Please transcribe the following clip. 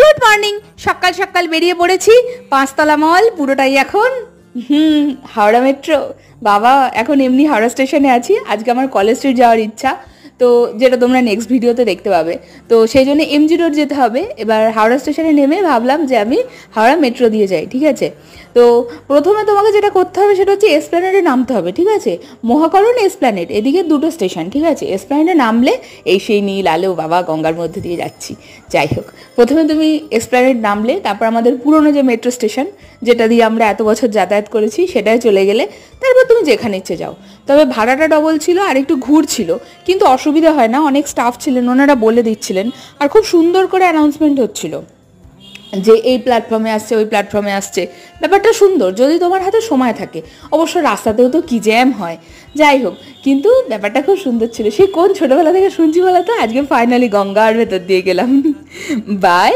Good morning. সকাল সকাল বেরিয়ে পড়েছি, 5তলা মল পুরোটাই এখন হাওড়া মেট্রো। বাবা এখন এমনি হাওড়া স্টেশনে আছি, আজকে আমার কলেজ স্ট্রিট যাওয়ার ইচ্ছা, তো যেটা তোমরা নেক্সট ভিডিওতে দেখতে পাবে। তো সেই জন্য এমজি রোড যেতে হবে। এবার হাওড়া স্টেশনে নেমে ভাবলাম যে আমি হাওড়া মেট্রো দিয়ে যাই, ঠিক আছে। তো প্রথমে তোমাকে যেটা করতে হবে সেটা হচ্ছে এসপ্ল্যানেডে নামতে হবে, ঠিক আছে। মহাকরণ এসপ্ল্যানেড, এদিকে দুটো স্টেশন, ঠিক আছে। এসপ্ল্যানেডে নামলে এই সেই নীল আলো, বাবা গঙ্গার মধ্যে দিয়ে যাচ্ছি। যাই হোক, প্রথমে তুমি এসপ্ল্যানেড নামলে, তারপর আমাদের পুরনো যে মেট্রো স্টেশন যেটা দিয়ে আমরা এত বছর যাতায়াত করেছি সেটাই চলে গেলে, তারপর তুমি যেখানে ইচ্ছে যাও। তবে ভাড়াটা ডবল ছিল আর একটু ঘুর ছিল, কিন্তু অসুবিধা হয় না, অনেক স্টাফ ছিলেন, ওনারা বলে দিচ্ছিলেন, আর খুব সুন্দর করে অ্যানাউন্সমেন্ট হচ্ছিল যে এই প্ল্যাটফর্মে আসছে, ওই প্ল্যাটফর্মে আসছে। ব্যাপারটা সুন্দর যদি তোমার হাতে সময় থাকে। অবশ্য রাস্তাতেও তো কি জ্যাম হয়, যাই হোক, কিন্তু ব্যাপারটা খুব সুন্দর ছিল। সেই কোন ছোটোবেলা থেকে শুনছি বলো তো, আজকে ফাইনালি গঙ্গার ভেতর দিয়ে গেলাম। বাই।